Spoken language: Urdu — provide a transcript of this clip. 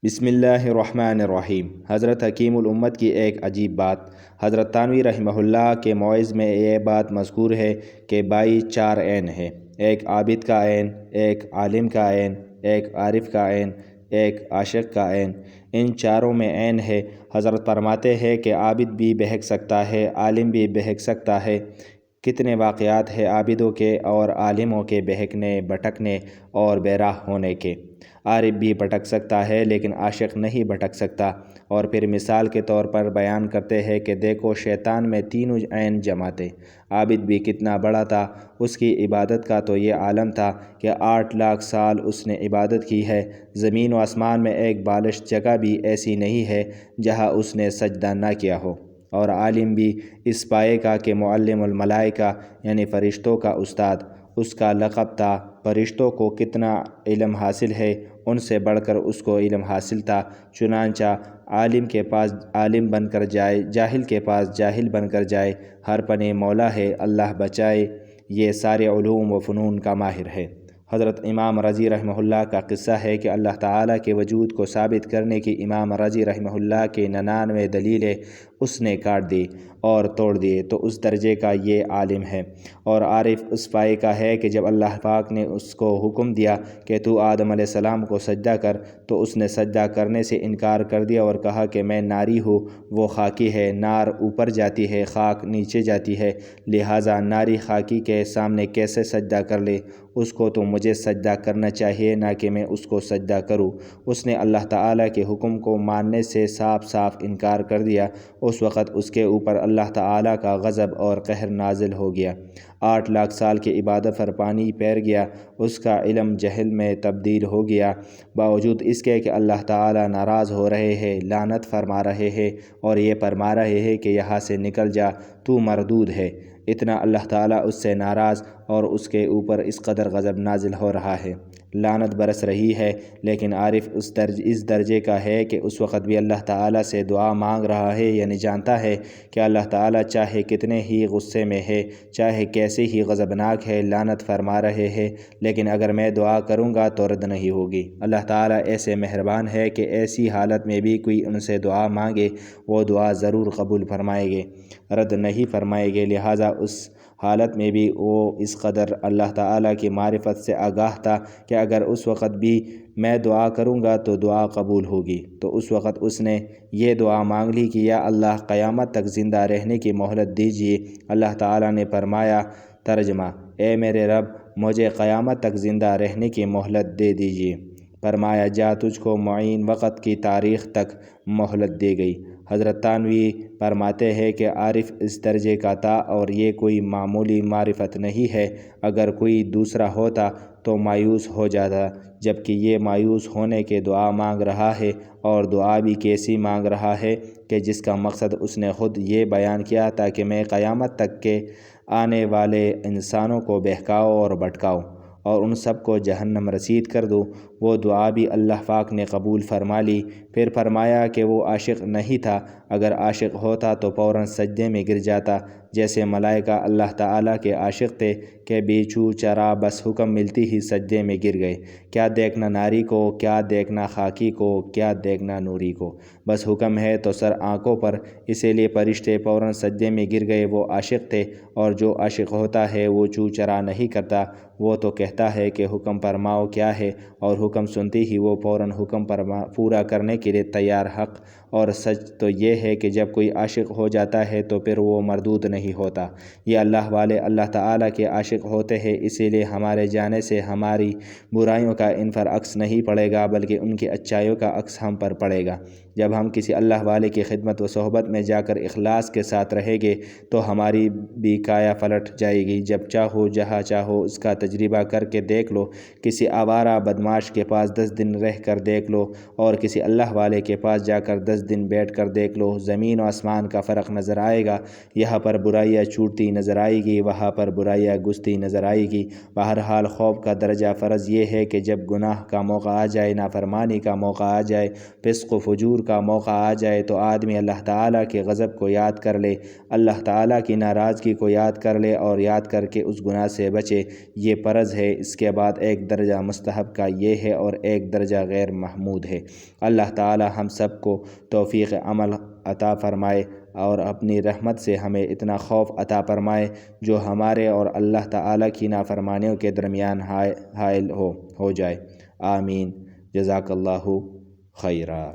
بسم اللہ الرحمن الرحیم۔ حضرت حکیم الامت کی ایک عجیب بات۔ حضرت تھانوی رحمہ اللہ کے موعظ میں یہ بات مذکور ہے کہ بائی چار عین ہے، ایک عابد کا عین، ایک عالم کا عین، ایک عارف کا عین، ایک عاشق کا عین۔ ان چاروں میں عین ہے۔ حضرت فرماتے ہیں کہ عابد بھی بہک سکتا ہے، عالم بھی بہک سکتا ہے۔ کتنے واقعات ہیں عابدوں کے اور عالموں کے بہکنے، بھٹکنے اور بے راہ ہونے کے۔ عارف بھی بھٹک سکتا ہے لیکن عاشق نہیں بھٹک سکتا۔ اور پھر مثال کے طور پر بیان کرتے ہیں کہ دیکھو شیطان میں تینوں عین جمع تھے۔ عابد بھی کتنا بڑا تھا، اس کی عبادت کا تو یہ عالم تھا کہ 8 لاکھ سال اس نے عبادت کی ہے۔ زمین و آسمان میں ایک بالش جگہ بھی ایسی نہیں ہے جہاں اس نے سجدہ نہ کیا ہو۔ اور عالم بھی اس پائے کا کہ معلم الملائکہ یعنی فرشتوں کا استاد اس کا لقب تھا۔ فرشتوں کو کتنا علم حاصل ہے، ان سے بڑھ کر اس کو علم حاصل تھا۔ چنانچہ عالم کے پاس عالم بن کر جائے، جاہل کے پاس جاہل بن کر جائے، ہر پنے مولا ہے، اللہ بچائے، یہ سارے علوم و فنون کا ماہر ہے۔ حضرت امام رضی رحمہ اللہ کا قصہ ہے کہ اللہ تعالیٰ کے وجود کو ثابت کرنے کی امام رضی رحمہ اللہ کے 99 دلیلیں اس نے کاٹ دی اور توڑ دیے، تو اس درجے کا یہ عالم ہے۔ اور عارف اس پائے کا ہے کہ جب اللہ پاک نے اس کو حکم دیا کہ تو آدم علیہ السلام کو سجدہ کر، تو اس نے سجدہ کرنے سے انکار کر دیا اور کہا کہ میں ناری ہوں، وہ خاکی ہے، نار اوپر جاتی ہے، خاک نیچے جاتی ہے، لہٰذا ناری خاکی کے سامنے کیسے سجدہ کر لے؟ اس کو تو مجھے سجدہ کرنا چاہیے، نہ کہ میں اس کو سجدہ کروں۔ اس نے اللہ تعالیٰ کے حکم کو ماننے سے صاف صاف انکار کر دیا۔ اس وقت اس کے اوپر اللہ تعالیٰ کا غضب اور قہر نازل ہو گیا۔ 8 لاکھ سال کی عبادت پر پانی پھیر گیا، اس کا علم جہل میں تبدیل ہو گیا۔ باوجود اس کے کہ اللہ تعالیٰ ناراض ہو رہے ہیں، لعنت فرما رہے ہیں اور یہ فرما رہے ہیں کہ یہاں سے نکل جا، تو مردود ہے، اتنا اللہ تعالیٰ اس سے ناراض اور اس کے اوپر اس قدر غضب نازل ہو رہا ہے، لعنت برس رہی ہے۔ لیکن عارف اس درجے کا ہے کہ اس وقت بھی اللہ تعالیٰ سے دعا مانگ رہا ہے، یعنی جانتا ہے کہ اللہ تعالیٰ چاہے کتنے ہی غصے میں ہے، چاہے کیسے ہی غضبناک ہے، لعنت فرما رہے ہیں، لیکن اگر میں دعا کروں گا تو رد نہیں ہوگی۔ اللہ تعالیٰ ایسے مہربان ہے کہ ایسی حالت میں بھی کوئی ان سے دعا مانگے وہ دعا ضرور قبول فرمائے گے، رد نہیں فرمائے گے۔ لہٰذا اس حالت میں بھی وہ اس قدر اللہ تعالیٰ کی معرفت سے آگاہ تھا کہ اگر اس وقت بھی میں دعا کروں گا تو دعا قبول ہوگی۔ تو اس وقت اس نے یہ دعا مانگ لی کہ یا اللہ قیامت تک زندہ رہنے کی مہلت دیجیے۔ اللہ تعالیٰ نے فرمایا، ترجمہ: اے میرے رب، مجھے قیامت تک زندہ رہنے کی مہلت دے دیجیے۔ فرمایا جا، تجھ کو معین وقت کی تاریخ تک مہلت دی گئی۔ حضرت تھانوی فرماتے ہیں کہ عارف اس درجے کا تھا اور یہ کوئی معمولی معرفت نہیں ہے۔ اگر کوئی دوسرا ہوتا تو مایوس ہو جاتا، جبکہ یہ مایوس ہونے کے دعا مانگ رہا ہے، اور دعا بھی کیسی مانگ رہا ہے کہ جس کا مقصد اس نے خود یہ بیان کیا تھا کہ میں قیامت تک کے آنے والے انسانوں کو بہکاؤں اور بھٹکاؤں اور ان سب کو جہنم رسید کر دوں۔ وہ دعا بھی اللہ پاک نے قبول فرما لی۔ پھر فرمایا کہ وہ عاشق نہیں تھا، اگر عاشق ہوتا تو فوراً سجدے میں گر جاتا، جیسے ملائکہ اللہ تعالیٰ کے عاشق تھے کہ بے چو چرا بس حکم ملتی ہی سجدے میں گر گئے۔ کیا دیکھنا ناری کو، کیا دیکھنا خاکی کو، کیا دیکھنا نوری کو، بس حکم ہے تو سر آنکھوں پر، اسی لیے فرشتے فوراً سجدے میں گر گئے۔ وہ عاشق تھے، اور جو عاشق ہوتا ہے وہ چو چرا نہیں کرتا، وہ تو کہتا ہے کہ حکم فرماؤ کیا ہے، اور حکم سنتی ہی وہ فوراً حکم پورا کرنے کے لیے تیار۔ حق اور سچ تو یہ ہے کہ جب کوئی عاشق ہو جاتا ہے تو پھر وہ مردود نہیں ہوتا۔ یہ اللہ والے اللہ تعالیٰ کے عاشق ہوتے ہیں، اسی لیے ہمارے جانے سے ہماری برائیوں کا ان پر عکس نہیں پڑے گا بلکہ ان کی اچھائیوں کا عکس ہم پر پڑے گا۔ جب ہم کسی اللہ والے کی خدمت و صحبت میں جا کر اخلاص کے ساتھ رہیں گے تو ہماری بھی کایا پلٹ جائے گی۔ جب چاہو جہاں چاہو اس کا تجربہ کر کے دیکھ لو، کسی آوارہ بدمعاش کے پاس 10 دن رہ کر دیکھ لو اور کسی اللہ والے کے پاس جا کر 10 دن بیٹھ کر دیکھ لو، زمین و آسمان کا فرق نظر آئے گا۔ یہاں پر برائیاں چھوٹتی نظر آئے گی، وہاں پر برائیاں گھستی نظر آئے گی۔ بہرحال خوف کا درجہ فرض یہ ہے کہ جب گناہ کا موقع آ جائے، نافرمانی کا موقع آ جائے، فسق و فجور کا موقع آ جائے تو آدمی اللہ تعالیٰ کے غضب کو یاد کر لے، اللہ تعالیٰ کی ناراضگی کو یاد کر لے اور یاد کر کے اس گناہ سے بچے۔ یہ فرض ہے۔ اس کے بعد ایک درجہ مستحب کا یہ ہے اور ایک درجہ غیر محمود ہے۔ اللہ تعالیٰ ہم سب کو توفیق عمل عطا فرمائے اور اپنی رحمت سے ہمیں اتنا خوف عطا فرمائے جو ہمارے اور اللہ تعالیٰ کی نافرمانیوں کے درمیان حائل ہو جائے۔ آمین۔ جزاک اللہ خیرا۔